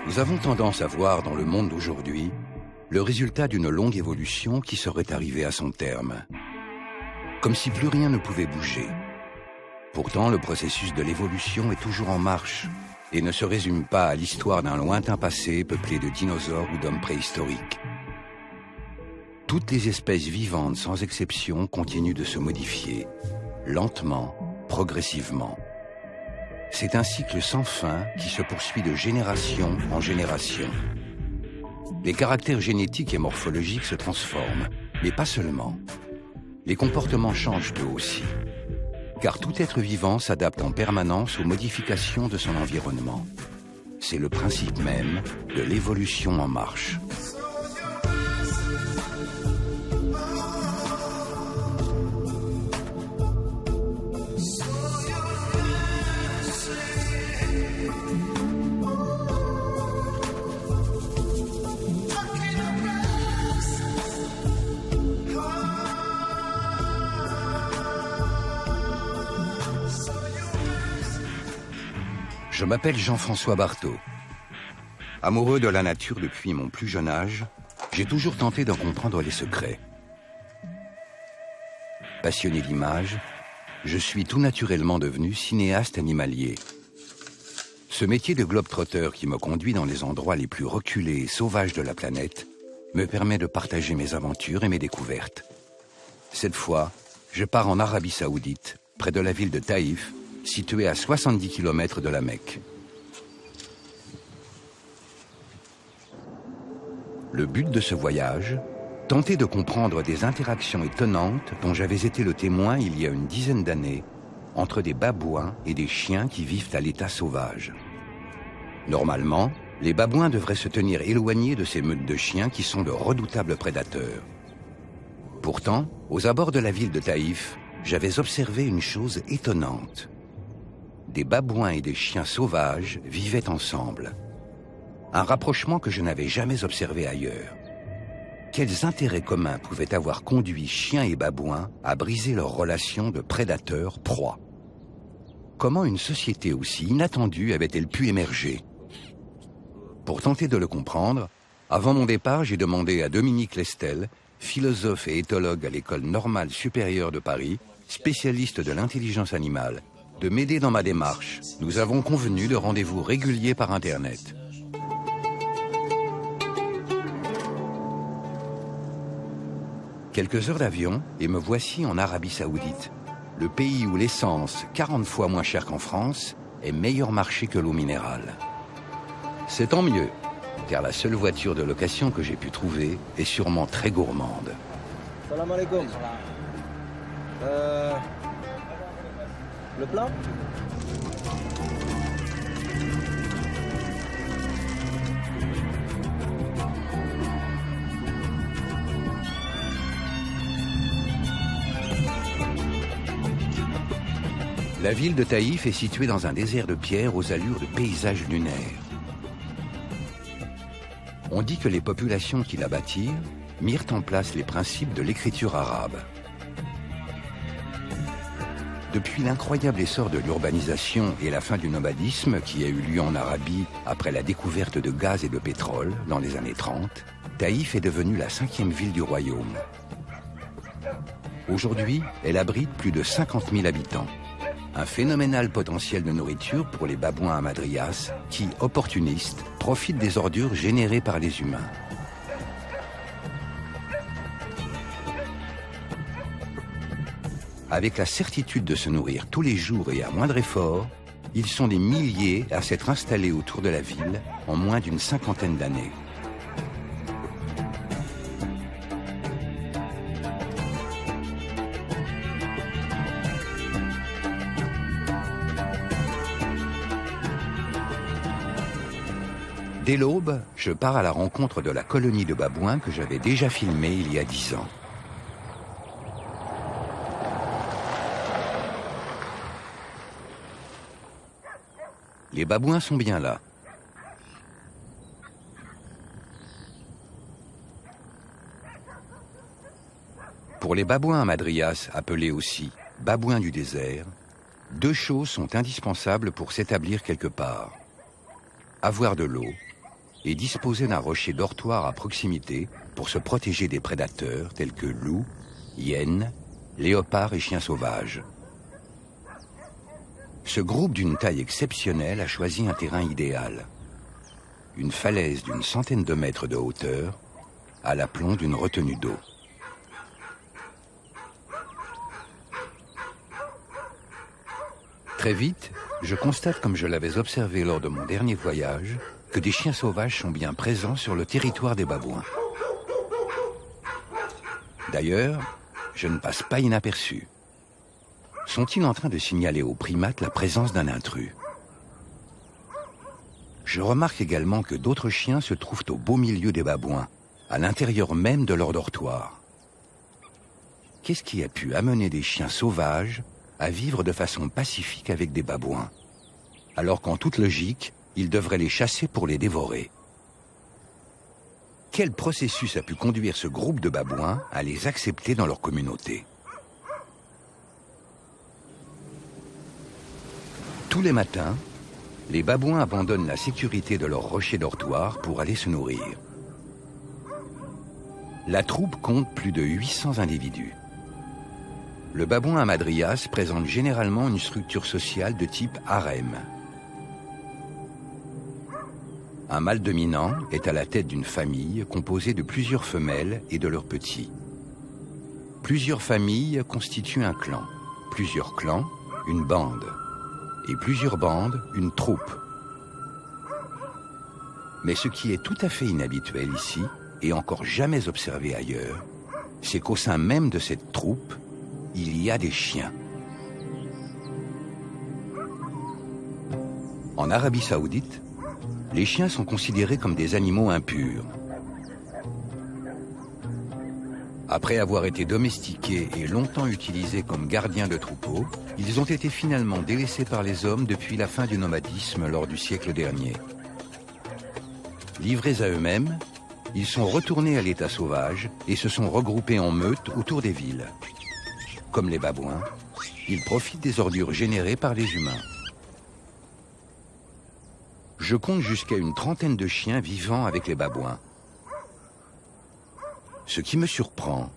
Nous avons tendance à voir dans le monde d'aujourd'hui le résultat d'une longue évolution qui serait arrivée à son terme, comme si plus rien ne pouvait bouger. Pourtant, le processus de l'évolution est toujours en marche et ne se résume pas à l'histoire d'un lointain passé peuplé de dinosaures ou d'hommes préhistoriques. Toutes les espèces vivantes, sans exception, continuent de se modifier, lentement, progressivement. C'est un cycle sans fin qui se poursuit de génération en génération. Les caractères génétiques et morphologiques se transforment, mais pas seulement. Les comportements changent eux aussi, car tout être vivant s'adapte en permanence aux modifications de son environnement. C'est le principe même de l'évolution en marche. Je m'appelle Jean-François Barthaud. Amoureux de la nature depuis mon plus jeune âge, j'ai toujours tenté d'en comprendre les secrets. Passionné d'image, je suis tout naturellement devenu cinéaste animalier. Ce métier de globe-trotteur qui me conduit dans les endroits les plus reculés et sauvages de la planète me permet de partager mes aventures et mes découvertes. Cette fois, je pars en Arabie Saoudite, près de la ville de Taïf, située à 70 km de la Mecque. Le but de ce voyage, tenter de comprendre des interactions étonnantes dont j'avais été le témoin il y a une dizaine d'années entre des babouins et des chiens qui vivent à l'état sauvage. Normalement, les babouins devraient se tenir éloignés de ces meutes de chiens qui sont de redoutables prédateurs. Pourtant, aux abords de la ville de Taïf, j'avais observé une chose étonnante. Des babouins et des chiens sauvages vivaient ensemble. Un rapprochement que je n'avais jamais observé ailleurs. Quels intérêts communs pouvaient avoir conduit chiens et babouins à briser leur relation de prédateur-proie? Comment une société aussi inattendue avait-elle pu émerger? Pour tenter de le comprendre, avant mon départ, j'ai demandé à Dominique Lestel, philosophe et éthologue à l'École normale supérieure de Paris, spécialiste de l'intelligence animale, de m'aider dans ma démarche. Nous avons convenu de rendez-vous réguliers par Internet. Quelques heures d'avion et me voici en Arabie Saoudite, le pays où l'essence, 40 fois moins chère qu'en France, est meilleur marché que l'eau minérale. C'est tant mieux, car la seule voiture de location que j'ai pu trouver est sûrement très gourmande. Salam alaikum. Le plat? La ville de Taïf est située dans un désert de pierre aux allures de paysages lunaires. On dit que les populations qui la bâtirent mirent en place les principes de l'écriture arabe. Depuis l'incroyable essor de l'urbanisation et la fin du nomadisme qui a eu lieu en Arabie après la découverte de gaz et de pétrole dans les années 30, Taïf est devenue la 5e ville du royaume. Aujourd'hui, elle abrite plus de 50 000 habitants. Un phénoménal potentiel de nourriture pour les babouins hamadryas qui, opportunistes, profitent des ordures générées par les humains. Avec la certitude de se nourrir tous les jours et à moindre effort, ils sont des milliers à s'être installés autour de la ville en moins d'une cinquantaine d'années. Dès l'aube, je pars à la rencontre de la colonie de babouins que j'avais déjà filmée il y a 10 ans. Les babouins sont bien là. Pour les babouins hamadryas, appelés aussi babouins du désert, 2 choses sont indispensables pour s'établir quelque part. avoir de l'eau et disposer d'un rocher dortoir à proximité pour se protéger des prédateurs tels que loups, hyènes, léopards et chiens sauvages. Ce groupe d'une taille exceptionnelle a choisi un terrain idéal. Une falaise d'une centaine de mètres de hauteur, à l'aplomb d'une retenue d'eau. Très vite, je constate, comme je l'avais observé lors de mon dernier voyage, que des chiens sauvages sont bien présents sur le territoire des babouins. D'ailleurs, je ne passe pas inaperçu. Sont-ils en train de signaler aux primates la présence d'un intrus? Je remarque également que d'autres chiens se trouvent au beau milieu des babouins, à l'intérieur même de leur dortoir. Qu'est-ce qui a pu amener des chiens sauvages à vivre de façon pacifique avec des babouins, alors qu'en toute logique, ils devraient les chasser pour les dévorer? Quel processus a pu conduire ce groupe de babouins à les accepter dans leur communauté? Tous les matins, les babouins abandonnent la sécurité de leur rocher dortoir pour aller se nourrir. La troupe compte plus de 800 individus. Le babouin hamadryas présente généralement une structure sociale de type harem. Un mâle dominant est à la tête d'une famille composée de plusieurs femelles et de leurs petits. Plusieurs familles constituent un clan, plusieurs clans, une bande, et plusieurs bandes, une troupe. Mais ce qui est tout à fait inhabituel ici, et encore jamais observé ailleurs, c'est qu'au sein même de cette troupe, il y a des chiens. En Arabie Saoudite, les chiens sont considérés comme des animaux impurs. Après avoir été domestiqués et longtemps utilisés comme gardiens de troupeaux, ils ont été finalement délaissés par les hommes depuis la fin du nomadisme lors du siècle dernier. Livrés à eux-mêmes, ils sont retournés à l'état sauvage et se sont regroupés en meute autour des villes. Comme les babouins, ils profitent des ordures générées par les humains. Je compte jusqu'à une trentaine de chiens vivant avec les babouins. Ce qui me surprend,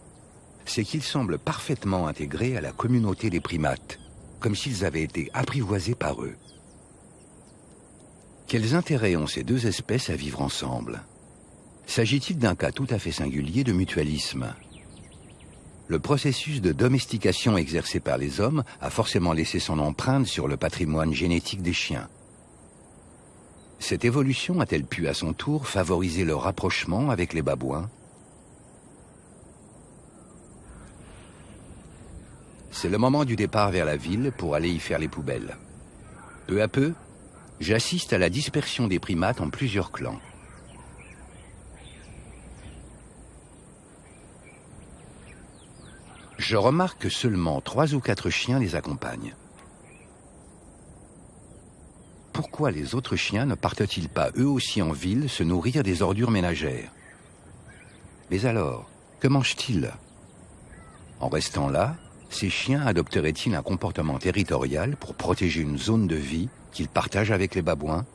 c'est qu'ils semblent parfaitement intégrés à la communauté des primates, comme s'ils avaient été apprivoisés par eux. Quels intérêts ont ces deux espèces à vivre ensemble? S'agit-il d'un cas tout à fait singulier de mutualisme? Le processus de domestication exercé par les hommes a forcément laissé son empreinte sur le patrimoine génétique des chiens. Cette évolution a-t-elle pu à son tour favoriser leur rapprochement avec les babouins? C'est le moment du départ vers la ville pour aller y faire les poubelles. Peu à peu, j'assiste à la dispersion des primates en plusieurs clans. Je remarque que seulement 3 ou 4 chiens les accompagnent. Pourquoi les autres chiens ne partent-ils pas eux aussi en ville se nourrir des ordures ménagères? Mais alors, que mangent-ils? En restant là, ces chiens adopteraient-ils un comportement territorial pour protéger une zone de vie qu'ils partagent avec les babouins?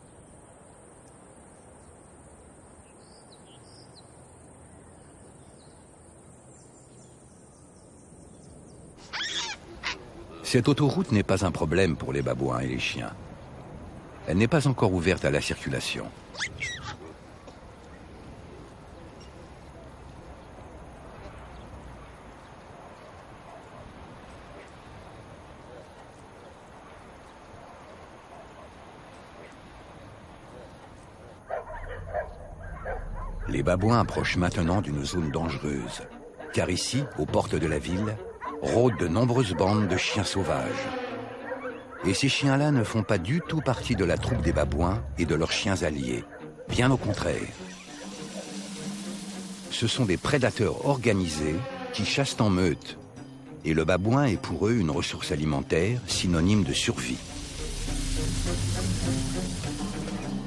Cette autoroute n'est pas un problème pour les babouins et les chiens. Elle n'est pas encore ouverte à la circulation. Les babouins approchent maintenant d'une zone dangereuse, car ici, aux portes de la ville, rôdent de nombreuses bandes de chiens sauvages. Et ces chiens-là ne font pas du tout partie de la troupe des babouins et de leurs chiens alliés, bien au contraire. Ce sont des prédateurs organisés qui chassent en meute, et le babouin est pour eux une ressource alimentaire synonyme de survie.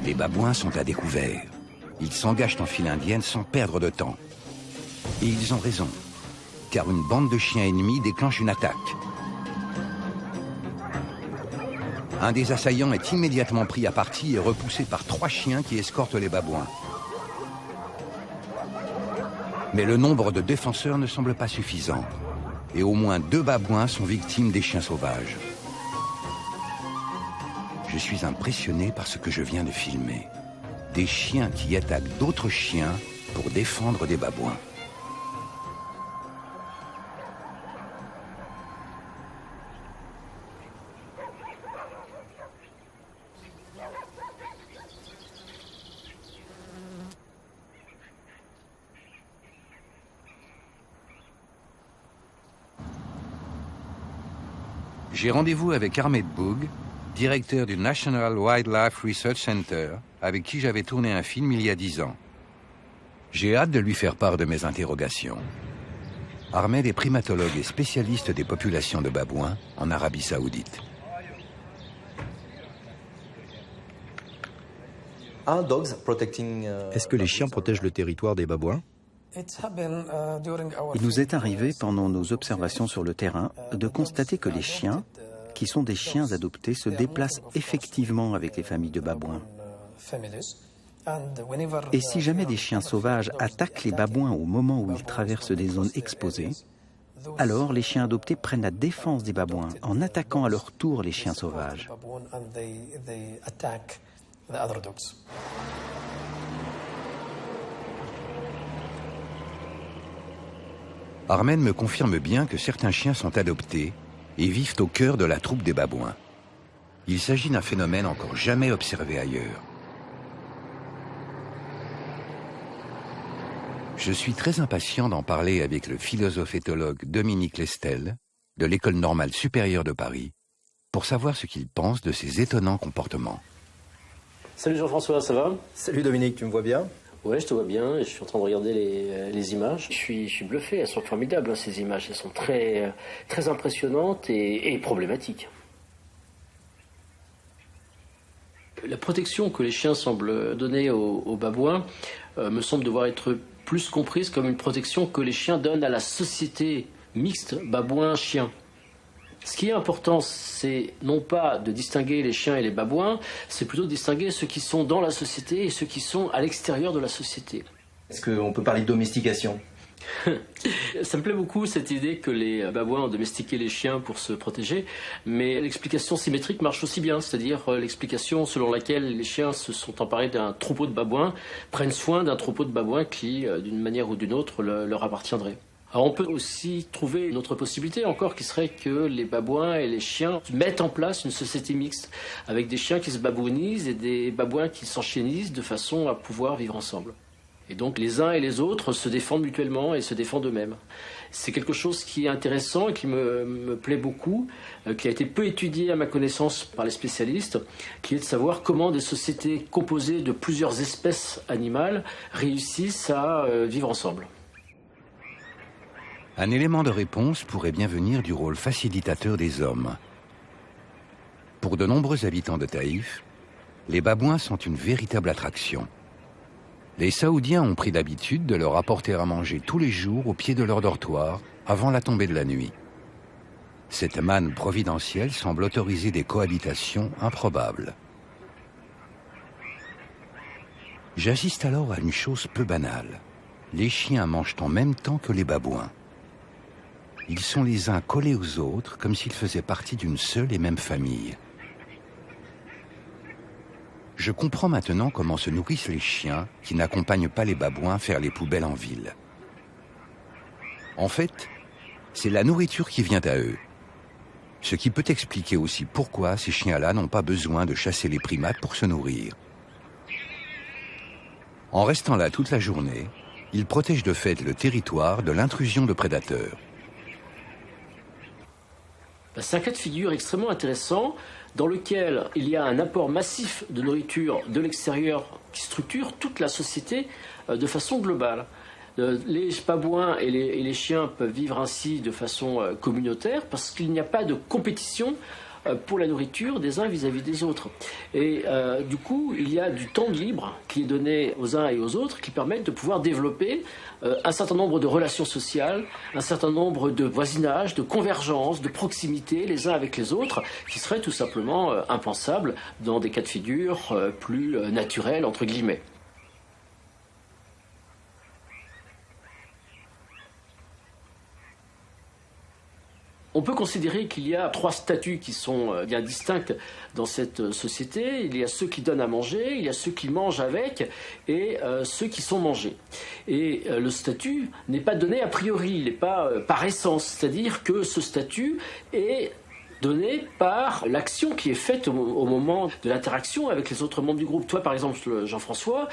Les babouins sont à découvert. Ils s'engagent en file indienne sans perdre de temps. Et ils ont raison, car une bande de chiens ennemis déclenche une attaque. Un des assaillants est immédiatement pris à partie et repoussé par 3 chiens qui escortent les babouins. Mais le nombre de défenseurs ne semble pas suffisant. Et au moins 2 babouins sont victimes des chiens sauvages. Je suis impressionné par ce que je viens de filmer. Des chiens qui attaquent d'autres chiens pour défendre des babouins. J'ai rendez-vous avec Ahmed Boug, directeur du National Wildlife Research Center, avec qui j'avais tourné un film il y a 10 ans. J'ai hâte de lui faire part de mes interrogations. Ahmed est primatologue et spécialiste des populations de babouins en Arabie Saoudite. Est-ce que les chiens protègent le territoire des babouins ? Il nous est arrivé pendant nos observations sur le terrain de constater que les chiens, qui sont des chiens adoptés, se déplacent effectivement avec les familles de babouins. Et si jamais des chiens sauvages attaquent les babouins au moment où ils traversent des zones exposées, alors les chiens adoptés prennent la défense des babouins en attaquant à leur tour les chiens sauvages. Ahmed me confirme bien que certains chiens sont adoptés et vivent au cœur de la troupe des babouins. Il s'agit d'un phénomène encore jamais observé ailleurs. Je suis très impatient d'en parler avec le philosophe-éthologue Dominique Lestel, de l'École normale supérieure de Paris, pour savoir ce qu'il pense de ces étonnants comportements. Salut Jean-François, ça va? Salut Dominique, tu me vois bien? Ouais, je te vois bien, je suis en train de regarder les images. Je suis bluffé, elles sont formidables, hein, ces images. Elles sont très, très impressionnantes et problématiques. La protection que les chiens semblent donner aux babouins me semble devoir être plus comprise comme une protection que les chiens donnent à la société mixte babouin-chien. Ce qui est important, c'est non pas de distinguer les chiens et les babouins, c'est plutôt de distinguer ceux qui sont dans la société et ceux qui sont à l'extérieur de la société. Est-ce qu'on peut parler de domestication? Ça me plaît beaucoup cette idée que les babouins ont domestiqué les chiens pour se protéger, mais l'explication symétrique marche aussi bien, c'est-à-dire l'explication selon laquelle les chiens se sont emparés d'un troupeau de babouins, prennent soin d'un troupeau de babouins qui, d'une manière ou d'une autre, leur appartiendrait. Alors on peut aussi trouver une autre possibilité encore qui serait que les babouins et les chiens mettent en place une société mixte avec des chiens qui se babouinisent et des babouins qui s'enchiénisent de façon à pouvoir vivre ensemble. Et donc les uns et les autres se défendent mutuellement et se défendent eux-mêmes. C'est quelque chose qui est intéressant et qui me plaît beaucoup, qui a été peu étudié à ma connaissance par les spécialistes, qui est de savoir comment des sociétés composées de plusieurs espèces animales réussissent à vivre ensemble. Un élément de réponse pourrait bien venir du rôle facilitateur des hommes. Pour de nombreux habitants de Taïf, les babouins sont une véritable attraction. Les Saoudiens ont pris l'habitude de leur apporter à manger tous les jours au pied de leur dortoir avant la tombée de la nuit. Cette manne providentielle semble autoriser des cohabitations improbables. J'assiste alors à une chose peu banale. Les chiens mangent en même temps que les babouins. Ils sont les uns collés aux autres comme s'ils faisaient partie d'une seule et même famille. Je comprends maintenant comment se nourrissent les chiens qui n'accompagnent pas les babouins faire les poubelles en ville. En fait, c'est la nourriture qui vient à eux. Ce qui peut expliquer aussi pourquoi ces chiens-là n'ont pas besoin de chasser les primates pour se nourrir. En restant là toute la journée, ils protègent de fait le territoire de l'intrusion de prédateurs. C'est un cas de figure extrêmement intéressant dans lequel il y a un apport massif de nourriture de l'extérieur qui structure toute la société de façon globale. Les babouins et les chiens peuvent vivre ainsi de façon communautaire parce qu'il n'y a pas de compétition pour la nourriture des uns vis-à-vis des autres. Et du coup, il y a du temps libre qui est donné aux uns et aux autres qui permettent de pouvoir développer un certain nombre de relations sociales, un certain nombre de voisinages, de convergences, de proximité les uns avec les autres, qui seraient tout simplement impensables dans des cas de figure plus naturels, entre guillemets. On peut considérer qu'il y a 3 statuts qui sont bien distincts dans cette société. Il y a ceux qui donnent à manger, il y a ceux qui mangent avec et ceux qui sont mangés. Et le statut n'est pas donné a priori, il n'est pas par essence. C'est-à-dire que ce statut est donné par l'action qui est faite au moment de l'interaction avec les autres membres du groupe. Toi, par exemple, Jean-François,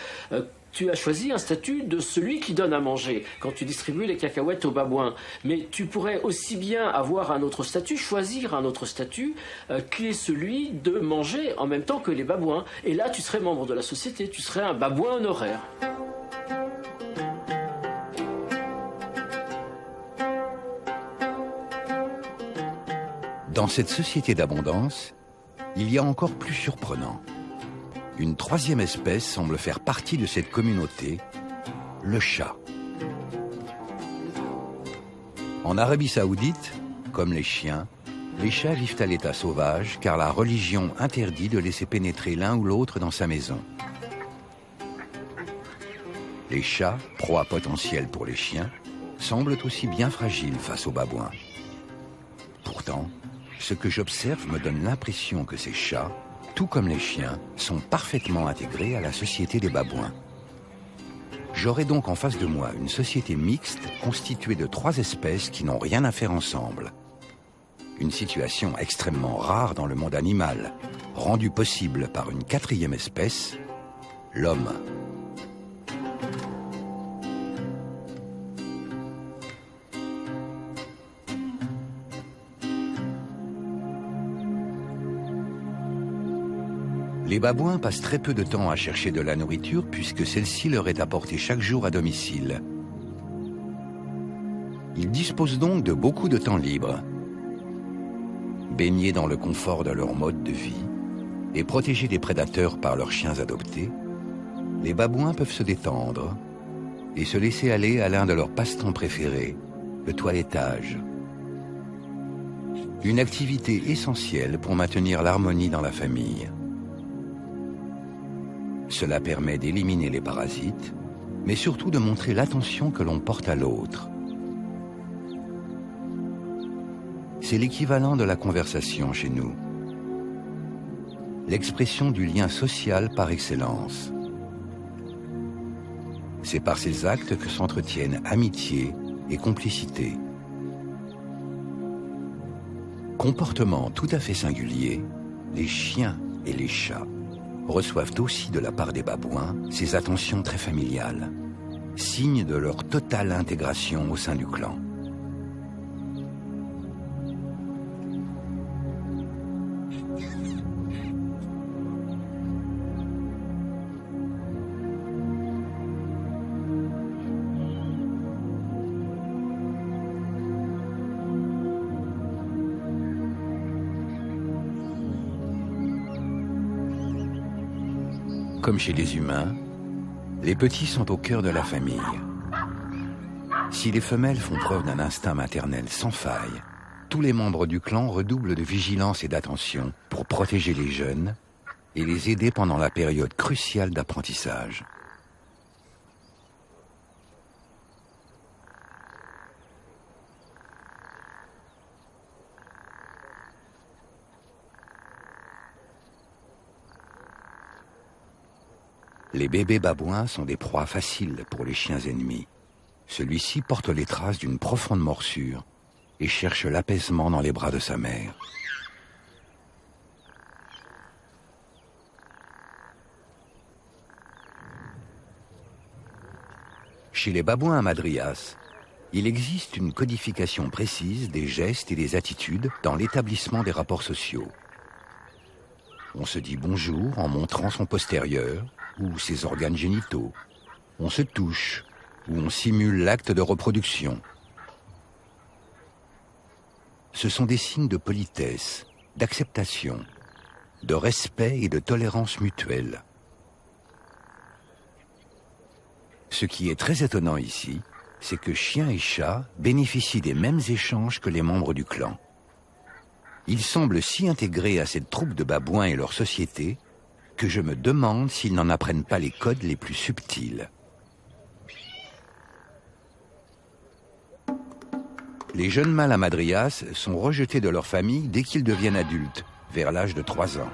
tu as choisi un statut de celui qui donne à manger quand tu distribues les cacahuètes aux babouins. Mais tu pourrais aussi bien avoir un autre statut, choisir un autre statut qui est celui de manger en même temps que les babouins. Et là, tu serais membre de la société, tu serais un babouin honoraire. Dans cette société d'abondance, il y a encore plus surprenant. Une 3e espèce semble faire partie de cette communauté, le chat. En Arabie Saoudite, comme les chiens, les chats vivent à l'état sauvage car la religion interdit de laisser pénétrer l'un ou l'autre dans sa maison. Les chats, proie potentielle pour les chiens, semblent aussi bien fragiles face aux babouins. Pourtant, ce que j'observe me donne l'impression que ces chats, tout comme les chiens, sont parfaitement intégrés à la société des babouins. J'aurai donc en face de moi une société mixte constituée de 3 espèces qui n'ont rien à faire ensemble. Une situation extrêmement rare dans le monde animal, rendue possible par une 4e espèce, l'homme. Les babouins passent très peu de temps à chercher de la nourriture puisque celle-ci leur est apportée chaque jour à domicile. Ils disposent donc de beaucoup de temps libre. Baignés dans le confort de leur mode de vie et protégés des prédateurs par leurs chiens adoptés, les babouins peuvent se détendre et se laisser aller à l'un de leurs passe-temps préférés, le toilettage. Une activité essentielle pour maintenir l'harmonie dans la famille. Cela permet d'éliminer les parasites, mais surtout de montrer l'attention que l'on porte à l'autre. C'est l'équivalent de la conversation chez nous. L'expression du lien social par excellence. C'est par ces actes que s'entretiennent amitié et complicité. Comportement tout à fait singulier, les chiens et les chats reçoivent aussi de la part des babouins ces attentions très familiales, signe de leur totale intégration au sein du clan. Comme chez les humains, les petits sont au cœur de la famille. Si les femelles font preuve d'un instinct maternel sans faille, tous les membres du clan redoublent de vigilance et d'attention pour protéger les jeunes et les aider pendant la période cruciale d'apprentissage. Les bébés babouins sont des proies faciles pour les chiens ennemis. Celui-ci porte les traces d'une profonde morsure et cherche l'apaisement dans les bras de sa mère. Chez les babouins hamadryas, il existe une codification précise des gestes et des attitudes dans l'établissement des rapports sociaux. On se dit bonjour en montrant son postérieur ou ses organes génitaux. On se touche ou on simule l'acte de reproduction. Ce sont des signes de politesse d'acceptation, de respect et de tolérance mutuelle. Ce qui est très étonnant ici, c'est que chiens et chats bénéficient des mêmes échanges que les membres du clan. Ils semblent si intégrés à cette troupe de babouins et leur société que je me demande s'ils n'en apprennent pas les codes les plus subtils. Les jeunes mâles à Madrias sont rejetés de leur famille dès qu'ils deviennent adultes, vers l'âge de 3 ans.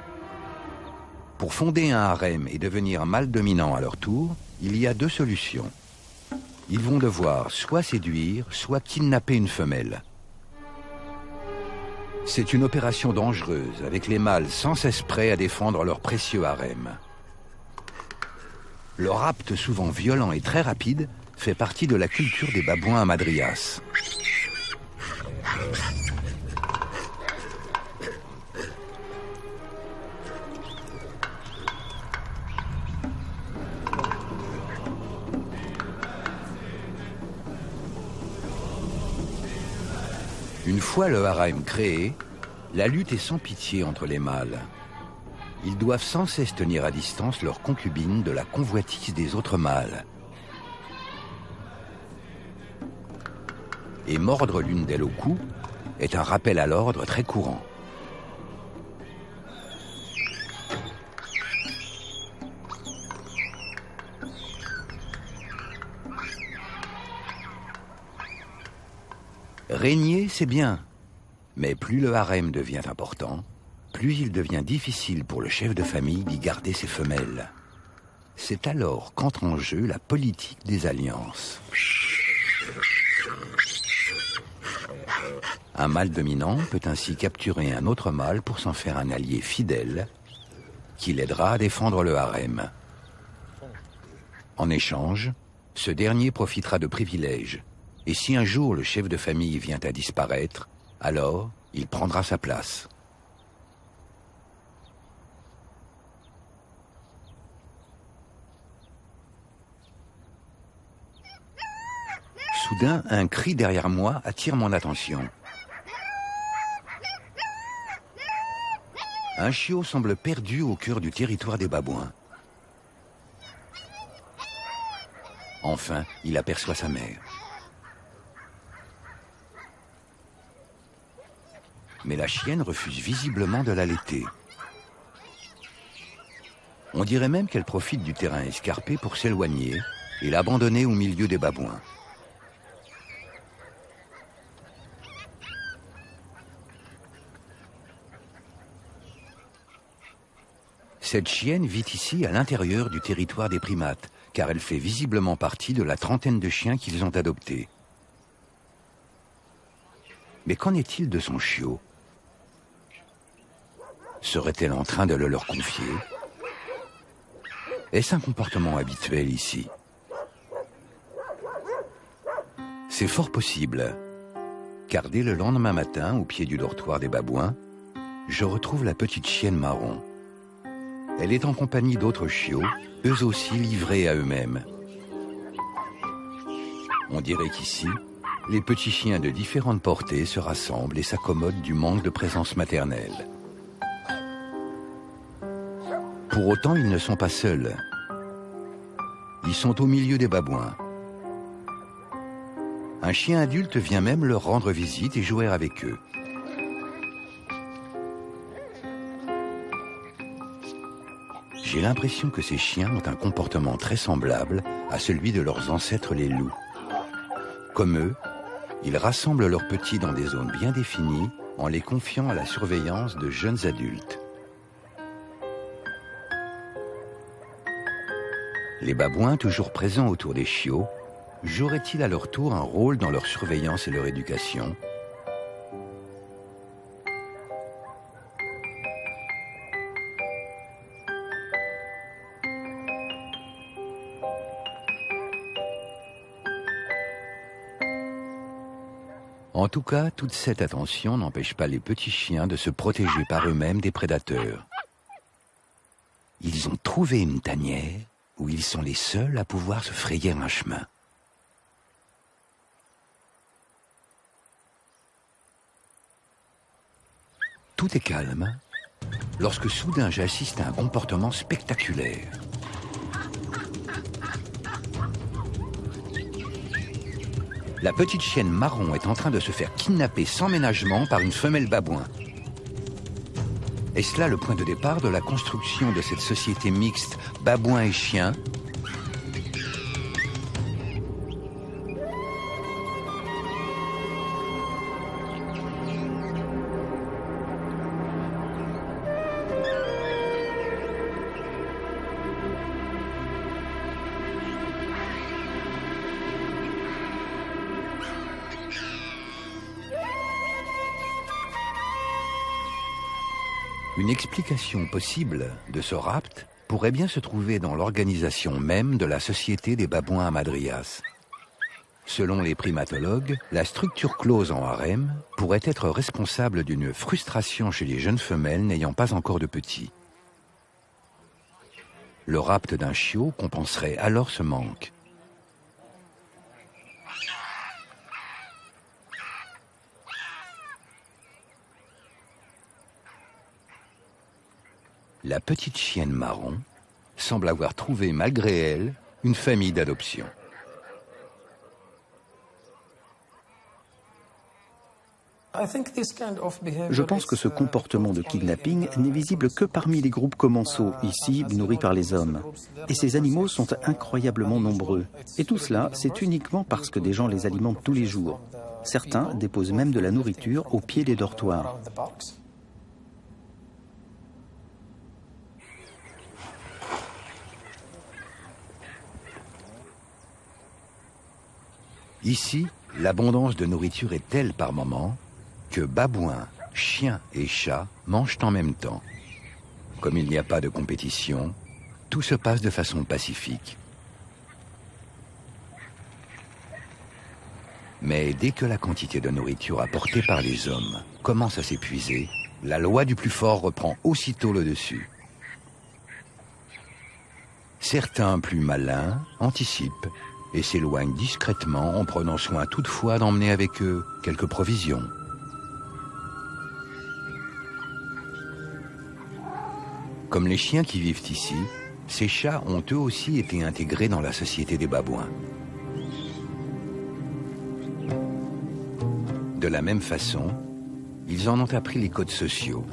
Pour fonder un harem et devenir mâle dominant à leur tour, il y a 2 solutions. Ils vont devoir soit séduire, soit kidnapper une femelle. C'est une opération dangereuse, avec les mâles sans cesse prêts à défendre leur précieux harem. Le rapt, souvent violent et très rapide, fait partie de la culture des babouins à Madrias. Une fois le harem créé, la lutte est sans pitié entre les mâles. Ils doivent sans cesse tenir à distance leurs concubines de la convoitise des autres mâles. Et mordre l'une d'elles au cou est un rappel à l'ordre très courant. Régner, c'est bien, mais plus le harem devient important, plus il devient difficile pour le chef de famille d'y garder ses femelles. C'est alors qu'entre en jeu la politique des alliances. Un mâle dominant peut ainsi capturer un autre mâle pour s'en faire un allié fidèle qui l'aidera à défendre le harem. En échange, ce dernier profitera de privilèges. Et si un jour le chef de famille vient à disparaître, alors il prendra sa place. Soudain, un cri derrière moi attire mon attention. Un chiot semble perdu au cœur du territoire des babouins. Enfin, il aperçoit sa mère. Mais la chienne refuse visiblement de l'allaiter. On dirait même qu'elle profite du terrain escarpé pour s'éloigner et l'abandonner au milieu des babouins. Cette chienne vit ici à l'intérieur du territoire des primates, car elle fait visiblement partie de la trentaine de chiens qu'ils ont adoptés. Mais qu'en est-il de son chiot ? Serait-elle en train de le leur confier? Est-ce un comportement habituel ici? C'est fort possible, car dès le lendemain matin, au pied du dortoir des babouins, je retrouve la petite chienne marron. Elle est en compagnie d'autres chiots, eux aussi livrés à eux-mêmes. On dirait qu'ici, les petits chiens de différentes portées se rassemblent et s'accommodent du manque de présence maternelle. Pour autant, ils ne sont pas seuls. Ils sont au milieu des babouins. Un chien adulte vient même leur rendre visite et jouer avec eux. J'ai l'impression que ces chiens ont un comportement très semblable à celui de leurs ancêtres les loups. Comme eux, ils rassemblent leurs petits dans des zones bien définies en les confiant à la surveillance de jeunes adultes. Les babouins, toujours présents autour des chiots, joueraient-ils à leur tour un rôle dans leur surveillance et leur éducation ? En tout cas, toute cette attention n'empêche pas les petits chiens de se protéger par eux-mêmes des prédateurs. Ils ont trouvé une tanière où ils sont les seuls à pouvoir se frayer un chemin. Tout est calme lorsque soudain j'assiste à un comportement spectaculaire. La petite chienne marron est en train de se faire kidnapper sans ménagement par une femelle babouin. Est-ce là le point de départ de la construction de cette société mixte babouin et chien ? Une explication possible de ce rapt pourrait bien se trouver dans l'organisation même de la société des babouins hamadryas. Selon les primatologues, la structure close en harem pourrait être responsable d'une frustration chez les jeunes femelles n'ayant pas encore de petits. Le rapt d'un chiot compenserait alors ce manque. La petite chienne marron semble avoir trouvé, malgré elle, une famille d'adoption. Je pense que ce comportement de kidnapping n'est visible que parmi les groupes commensaux, ici nourris par les hommes. Et ces animaux sont incroyablement nombreux. Et tout cela, c'est uniquement parce que des gens les alimentent tous les jours. Certains déposent même de la nourriture au pied des dortoirs. Ici, l'abondance de nourriture est telle par moment que babouins, chiens et chats mangent en même temps. Comme il n'y a pas de compétition, tout se passe de façon pacifique. Mais dès que la quantité de nourriture apportée par les hommes commence à s'épuiser, la loi du plus fort reprend aussitôt le dessus. Certains plus malins anticipent et s'éloignent discrètement en prenant soin toutefois d'emmener avec eux quelques provisions. Comme les chiens qui vivent ici, ces chats ont eux aussi été intégrés dans la société des babouins. De la même façon, ils en ont appris les codes sociaux.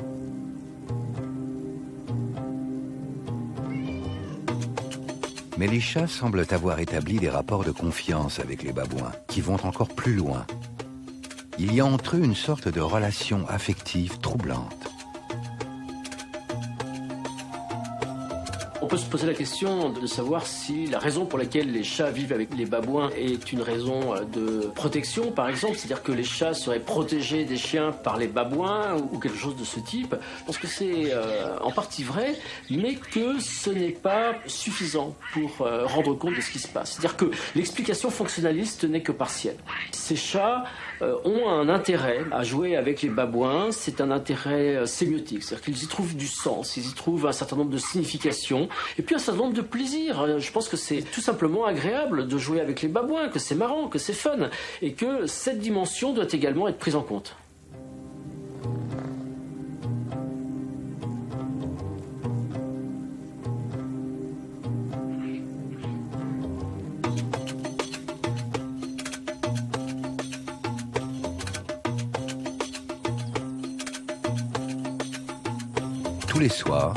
Mais les chats semblent avoir établi des rapports de confiance avec les babouins, qui vont encore plus loin. Il y a entre eux une sorte de relation affective troublante. On peut se poser la question de savoir si la raison pour laquelle les chats vivent avec les babouins est une raison de protection, par exemple, c'est-à-dire que les chats seraient protégés des chiens par les babouins ou quelque chose de ce type. Je pense que c'est en partie vrai, mais que ce n'est pas suffisant pour rendre compte de ce qui se passe. C'est-à-dire que l'explication fonctionnaliste n'est que partielle. Ces chats ont un intérêt à jouer avec les babouins, c'est un intérêt sémiotique, c'est-à-dire qu'ils y trouvent du sens, ils y trouvent un certain nombre de significations, et puis un certain nombre de plaisirs. Je pense que c'est tout simplement agréable de jouer avec les babouins, que c'est marrant, que c'est fun, et que cette dimension doit également être prise en compte. Tous les soirs,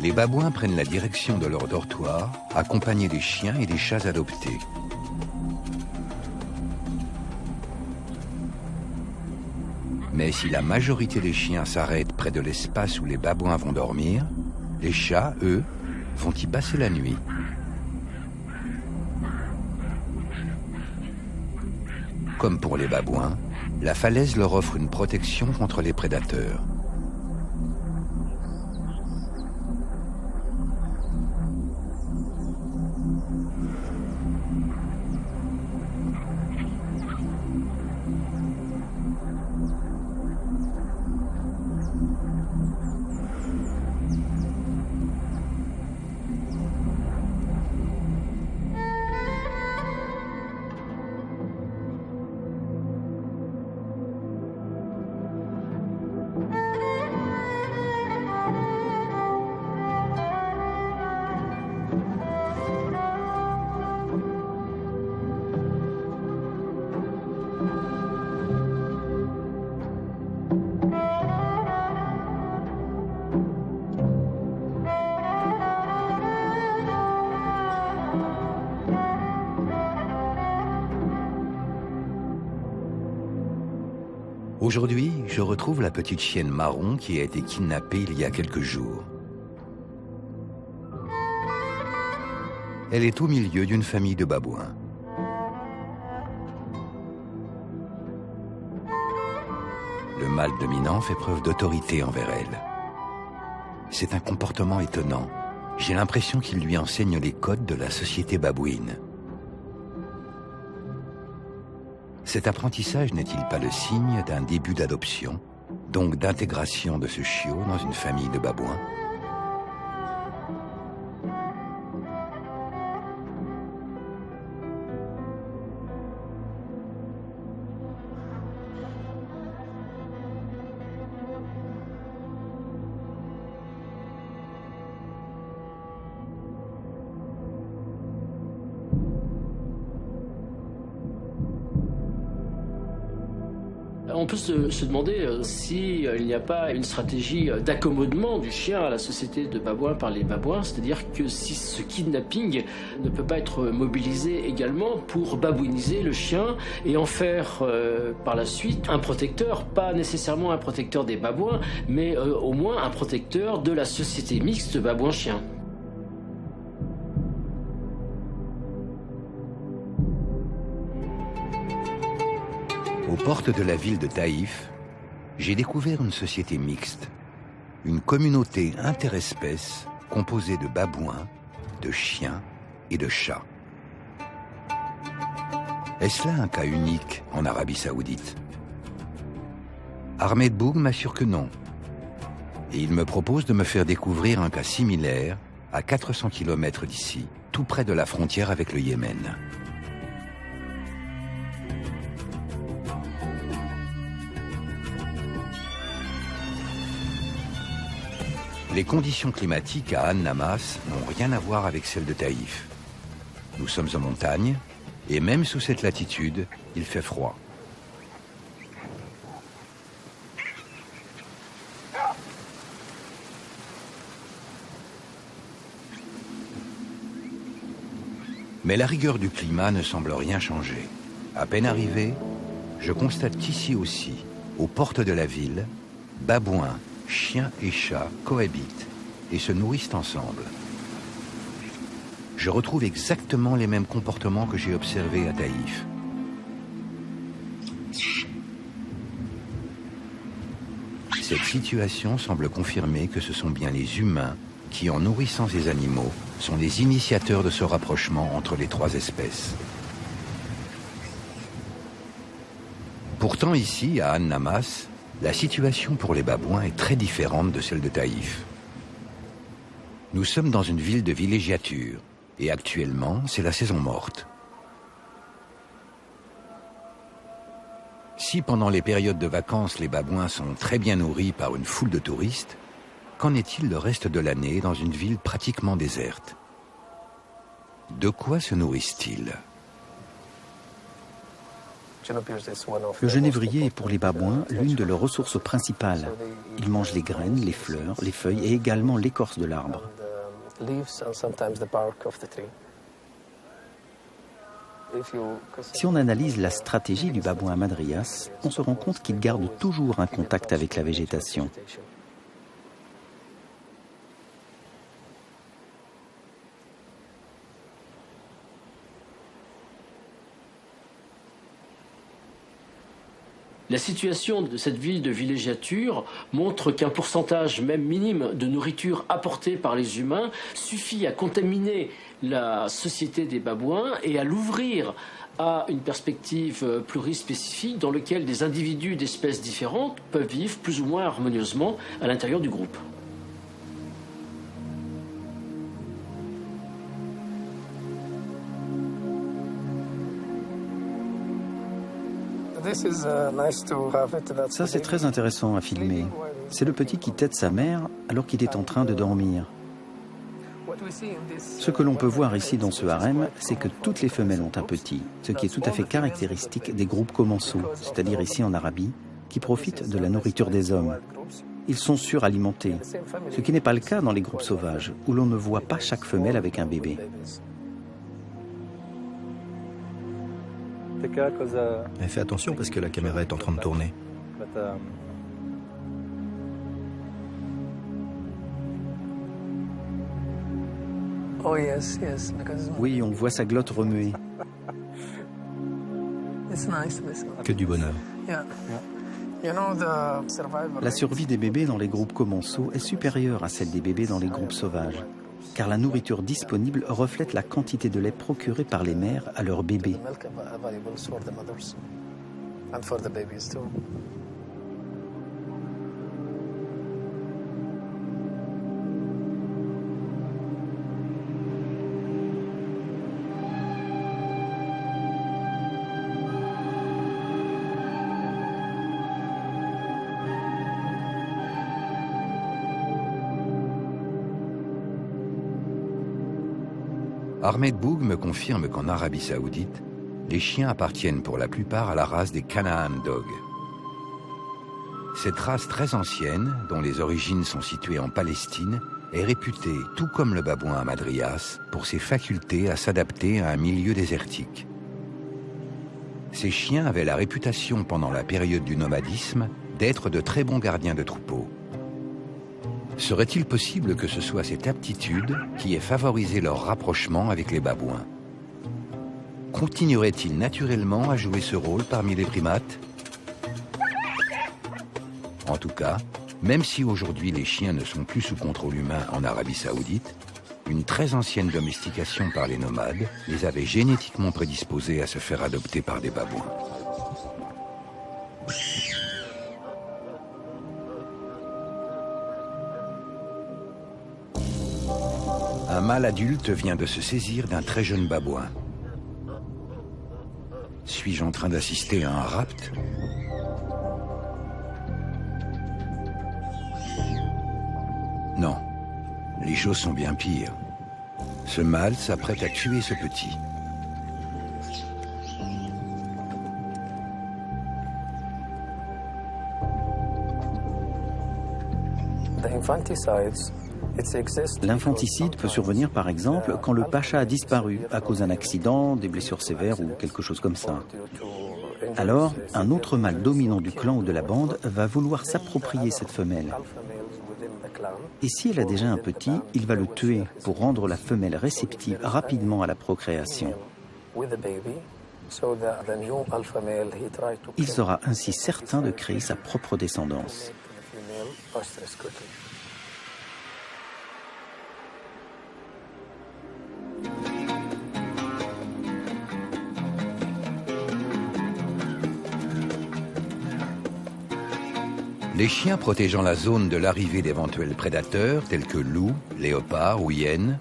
les babouins prennent la direction de leur dortoir, accompagnés des chiens et des chats adoptés. Mais si la majorité des chiens s'arrêtent près de l'espace où les babouins vont dormir, les chats, eux, vont y passer la nuit. Comme pour les babouins, la falaise leur offre une protection contre les prédateurs. Aujourd'hui, je retrouve la petite chienne marron qui a été kidnappée il y a quelques jours. Elle est au milieu d'une famille de babouins. Le mâle dominant fait preuve d'autorité envers elle. C'est un comportement étonnant. J'ai l'impression qu'il lui enseigne les codes de la société babouine. Cet apprentissage n'est-il pas le signe d'un début d'adoption, donc d'intégration de ce chiot dans une famille de babouins ? On peut se demander s'il n'y a pas une stratégie d'accommodement du chien à la société de babouins par les babouins, c'est-à-dire que si ce kidnapping ne peut pas être mobilisé également pour babouiniser le chien et en faire par la suite un protecteur, pas nécessairement un protecteur des babouins, mais au moins un protecteur de la société mixte babouin-chien. Aux portes de la ville de Taïf, j'ai découvert une société mixte, une communauté interespèces composée de babouins, de chiens et de chats. Est-ce là un cas unique en Arabie Saoudite? Ahmed Boug m'assure que non. Et il me propose de me faire découvrir un cas similaire à 400 km d'ici, tout près de la frontière avec le Yémen. Les conditions climatiques à An-Namas n'ont rien à voir avec celles de Taïf. Nous sommes en montagne, et même sous cette latitude, il fait froid. Mais la rigueur du climat ne semble rien changer. À peine arrivé, je constate qu'ici aussi, aux portes de la ville, babouins, chiens et chats cohabitent et se nourrissent ensemble. Je retrouve exactement les mêmes comportements que j'ai observés à Taïf. Cette situation semble confirmer que ce sont bien les humains qui, en nourrissant ces animaux, sont les initiateurs de ce rapprochement entre les trois espèces. Pourtant ici, à An-Namas, la situation pour les babouins est très différente de celle de Taïf. Nous sommes dans une ville de villégiature et actuellement, c'est la saison morte. Si pendant les périodes de vacances, les babouins sont très bien nourris par une foule de touristes, qu'en est-il le reste de l'année dans une ville pratiquement déserte? De quoi se nourrissent-ils? Le genévrier est pour les babouins l'une de leurs ressources principales. Ils mangent les graines, les fleurs, les feuilles et également l'écorce de l'arbre. Si on analyse la stratégie du babouin Madrias, on se rend compte qu'il garde toujours un contact avec la végétation. La situation de cette ville de villégiature montre qu'un pourcentage même minime de nourriture apportée par les humains suffit à contaminer la société des babouins et à l'ouvrir à une perspective plurispécifique dans laquelle des individus d'espèces différentes peuvent vivre plus ou moins harmonieusement à l'intérieur du groupe. Ça, c'est très intéressant à filmer. C'est le petit qui tète sa mère alors qu'il est en train de dormir. Ce que l'on peut voir ici dans ce harem, c'est que toutes les femelles ont un petit, ce qui est tout à fait caractéristique des groupes commensaux, c'est-à-dire ici en Arabie, qui profitent de la nourriture des hommes. Ils sont suralimentés, ce qui n'est pas le cas dans les groupes sauvages, où l'on ne voit pas chaque femelle avec un bébé. Mais fais attention parce que la caméra est en train de tourner. Oh yes, yes, because Oui, on voit sa glotte remuer. it's nice to listen. Que du bonheur. Yeah. You know the survival La rate survie des bébés dans les groupes commensaux est supérieure à celle des bébés dans les groupes sauvages, car la nourriture disponible reflète la quantité de lait procuré par les mères à leurs bébés. the milk available for the mothers and for the babies too. Ahmed Boug me confirme qu'en Arabie Saoudite, les chiens appartiennent pour la plupart à la race des Canaan Dogs. Cette race très ancienne, dont les origines sont situées en Palestine, est réputée, tout comme le babouin hamadryas, pour ses facultés à s'adapter à un milieu désertique. Ces chiens avaient la réputation pendant la période du nomadisme d'être de très bons gardiens de troupeaux. Serait-il possible que ce soit cette aptitude qui ait favorisé leur rapprochement avec les babouins? Continueraient-ils naturellement à jouer ce rôle parmi les primates? En tout cas, même si aujourd'hui les chiens ne sont plus sous contrôle humain en Arabie Saoudite, une très ancienne domestication par les nomades les avait génétiquement prédisposés à se faire adopter par des babouins. Un mâle adulte vient de se saisir d'un très jeune babouin. Suis-je en train d'assister à un rapt? Non, les choses sont bien pires. Ce mâle s'apprête à tuer ce petit. The infanticides, L'infanticide peut survenir par exemple quand le pacha a disparu à cause d'un accident, des blessures sévères ou quelque chose comme ça. Alors, un autre mâle dominant du clan ou de la bande va vouloir s'approprier cette femelle. Et si elle a déjà un petit, il va le tuer pour rendre la femelle réceptive rapidement à la procréation. Il sera ainsi certain de créer sa propre descendance. Les chiens protégeant la zone de l'arrivée d'éventuels prédateurs tels que loups, léopards ou hyènes,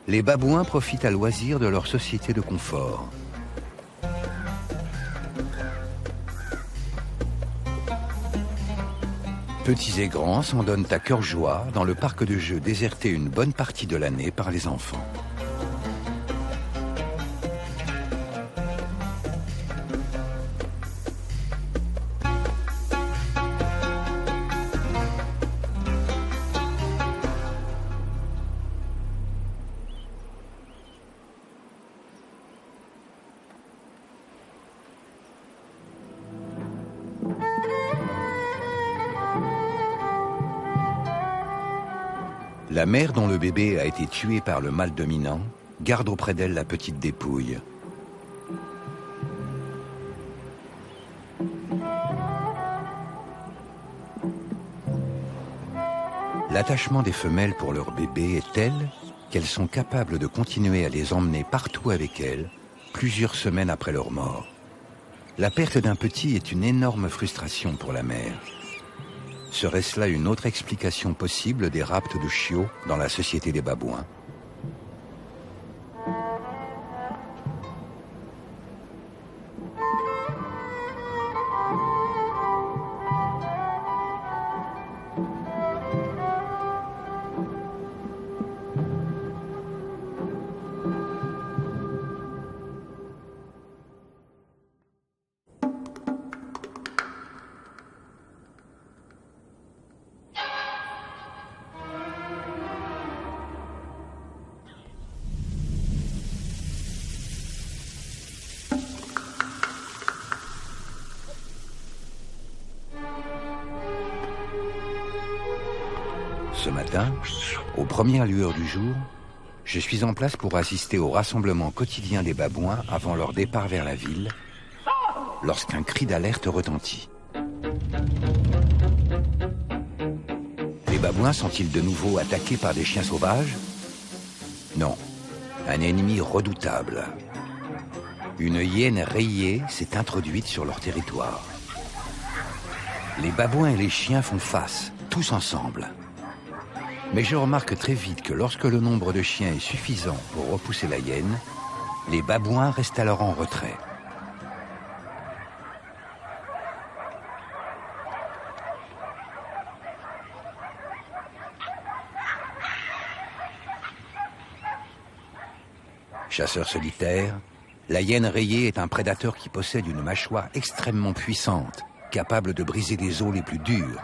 les babouins profitent à loisir de leur société de confort. Petits et grands s'en donnent à cœur joie dans le parc de jeux déserté une bonne partie de l'année par les enfants. La mère dont le bébé a été tué par le mâle dominant garde auprès d'elle la petite dépouille. L'attachement des femelles pour leur bébé est tel qu'elles sont capables de continuer à les emmener partout avec elles, plusieurs semaines après leur mort. La perte d'un petit est une énorme frustration pour la mère. Serait-ce là une autre explication possible des rapts de chiots dans la société des babouins? matin, aux premières lueurs du jour, je suis en place pour assister au rassemblement quotidien des babouins avant leur départ vers la ville, lorsqu'un cri d'alerte retentit. Les babouins sont-ils de nouveau attaqués par des chiens sauvages? Non, un ennemi redoutable. Une hyène rayée s'est introduite sur leur territoire. Les babouins et les chiens font face, tous ensemble. Mais je remarque très vite que lorsque le nombre de chiens est suffisant pour repousser la hyène, les babouins restent alors en retrait. Chasseur solitaire, la hyène rayée est un prédateur qui possède une mâchoire extrêmement puissante, capable de briser des os les plus durs.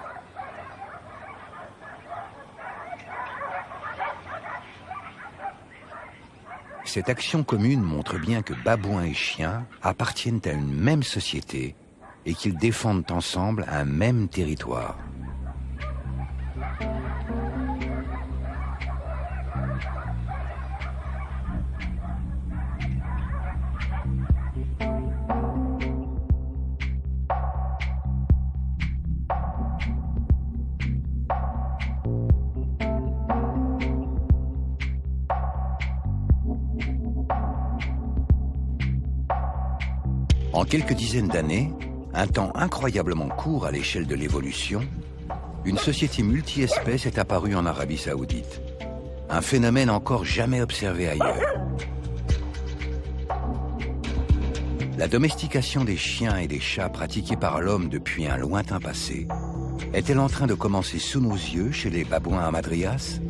Cette action commune montre bien que babouins et chiens appartiennent à une même société et qu'ils défendent ensemble un même territoire. En quelques dizaines d'années, un temps incroyablement court à l'échelle de l'évolution, une société multi-espèces est apparue en Arabie Saoudite. Un phénomène encore jamais observé ailleurs. La domestication des chiens et des chats pratiquée par l'homme depuis un lointain passé est-elle en train de commencer sous nos yeux chez les babouins hamadryas ?